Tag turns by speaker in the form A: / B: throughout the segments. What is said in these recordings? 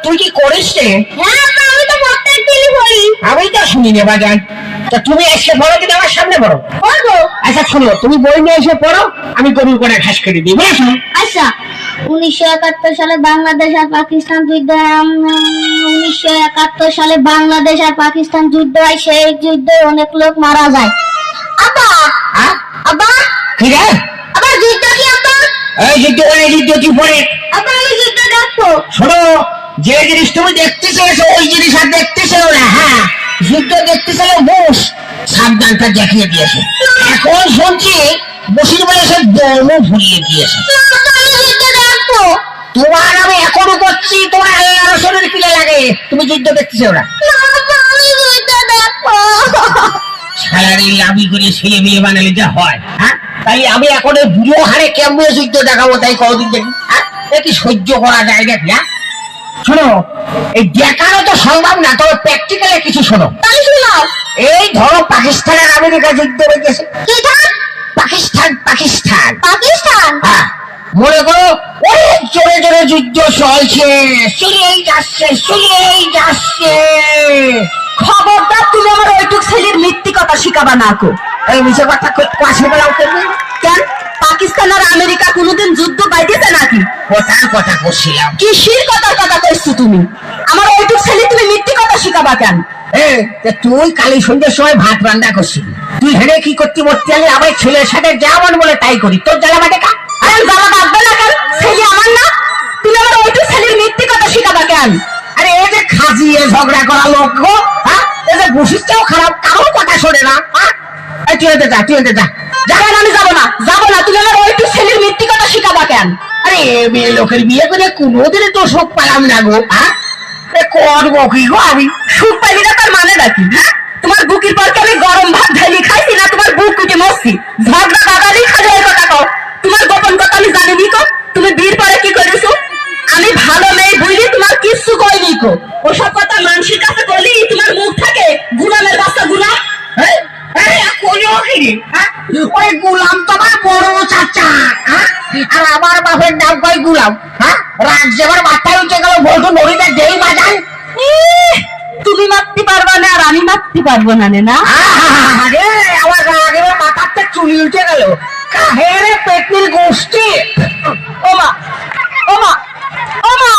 A: তুই কি করিস রে?
B: হ্যাঁ আব্বা, আমি তো প্রত্যেক দিনই পড়ি।
A: আমি তো শুনি নে বাজান। তা তুমি এসে পড়ো কি আমার সামনে পড়ো?
B: পড়বো।
A: আচ্ছা শোনো, তুমি বই নিয়ে এসে পড়ো, আমি গরুর করে ঘাস কেটে দিই, বুঝেছো?
B: আচ্ছা, 1971 সালে বাংলাদেশ আর পাকিস্তান যুদ্ধ। 1971 সালে বাংলাদেশ আর পাকিস্তান যুদ্ধ হয়। সেই যুদ্ধে অনেক লোক মারা যায়। আব্বা,
A: হ্যাঁ
B: আব্বা,
A: কি রে?
B: আব্বা যুদ্ধ কি আব্বা?
A: এই যুদ্ধ করে যুদ্ধ কি পড়ে?
B: আব্বা আমি যুদ্ধ দেখবো।
A: শোনো, যে জিনিস তুমি দেখতে চেয়েছো ওই জিনিস আর দেখতে চেও না। হ্যাঁ, যুদ্ধ দেখতে চাইলে বস সাবধানটা দেখিয়ে দিয়েছে। এখন শুনছি বসির বয়সে দমও ভুলিয়ে দিয়েছে।
B: আব্বা আমি যুদ্ধ দেখবো।
A: তোমার আমি এখনো করছি, তোমার আলোচনার কিলে লাগে, তুমি যুদ্ধ দেখতে চাও না।
B: আব্বা আমি যুদ্ধ দেখবো।
A: সালারি লাভি করে ছেলে মেয়ে বানালে যা হয়। হ্যাঁ, তাই আমি এখন এই বুড়ো হারে কেমন যুদ্ধ দেখাবো, তাই কদিন দেখি। হ্যাঁ, এ কি সহ্য করা যায় নাকি? হ্যাঁ শোনো, এই দেখানো তো সম্ভব না, তবে প্র্যাকটিক্যালে কিছু শোনো।
B: তাই শোনাও।
A: এই ধরো পাকিস্তান আর আমেরিকা যুদ্ধ হয়েছে।
B: কি ধান?
A: পাকিস্তান পাকিস্তান
B: পাকিস্তান।
A: হ্যাঁ, মনে করো অনেক জোরে জোরে যুদ্ধ চলছে, চলেই যাচ্ছে।
C: খবরদার তুমি আমার ওইটুক ছেলের মিথ্যি কথা শিখাবা না কো।
A: এই মিছে কথা কাছে বলাও কেন?
C: পাকিস্তান আর আমেরিকা কোনোদিন যুদ্ধ বাইতেছে নাকি?
A: কথার কথা করছিলাম।
C: কিসির কথার কথা কইছো তুমি? আমার ওইটুক ছেলে তুমি মিথ্যি কথা শিখাবা কেন?
A: তুই কালী সন্ধ্যের সময় ভাত রান্না করছিলি, তুই হেরে কি করতে বলতে গেলে আমার ছেলের সাথে যেমন বলে তাই করি, তোর জ্বালা বাটে কা?
C: আরে জ্বালা বাঁধবে না কেন? ছেলে আমার না, তুমি আমার ওইটুক ছেলের মিথ্যি কথা শিখাবা কেন?
A: আরে এই যে খাজিয়ে ঝগড়া করা লোক গো, হ্যাঁ, এই যে বসিসটাও খারাপ, কারোর কথা শোনে না। এই তুই এতে যা, তুই এতে যা।
C: যাবেন, আমি যাবো না। তুমি আমার ওইটুক ছেলের মিথ্যি কথা শিখাবা কেন?
A: আরে মেয়ে লোকের বিয়ে করে কোনোদিনই তো সুখ পেলাম না গো। হ্যাঁ, করবো কি গো আমি?
C: সুখ পাইবি না তার মানে নাকি? হ্যাঁ, তোমার বুকের পর আমি গরম ভাত ঢালি খাইছি না তোমার বুক কুটে মরছি? ঝগড়া বাগালি খালি ওই কথা কও। তোমার গোপন কথা আমি জানি নি কো। তুমি বিয়ের পরে কি করেছো? আমি ভালো মেয়ে বুঝলি তোমার কিচ্ছু কইনি কো। ওসব কথা মানুষের কাছে বলি তোমার মুখ থাকে গুলামের বাচ্চা গুলাম।
A: ওই গুলাম তোমার বড় চাচা, আর আমার বাপের নাম কয় গুলাম। হ্যাঁ, রাত যেবার মাথায় উঠে গেল বলতো নড়িতে যেই বাজায়।
C: তুমি মারতে পারবা না আর আমি মারতে পারবো না না?
A: আরে আমার রাগ এবার মাথাতে চুলি উঠে গেল। কাহেরে পেটনির গোষ্ঠী।
C: ওমা ওমা ওমা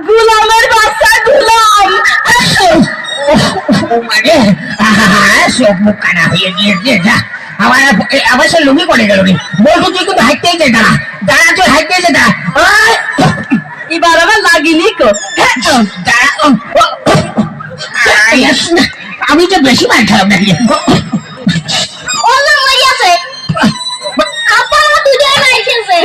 C: গুলামের বাচ্চা গুলাম।
A: চোখ মুখ কানা হয়ে গিয়েছে। আমার আবার সে লুমি করে গেল রে। বলতো তুই কিন্তু হাইতেই যে দাঁড়া দাঁড়া, তুই হাইতেই যে দাঁড়া।
C: এবার আমার লাগিনি কো।
A: আমি তো বেশি মার খেলাম নাকি?
B: অন্য মরি আছে। আপা আমার দুধে মাইতেছে।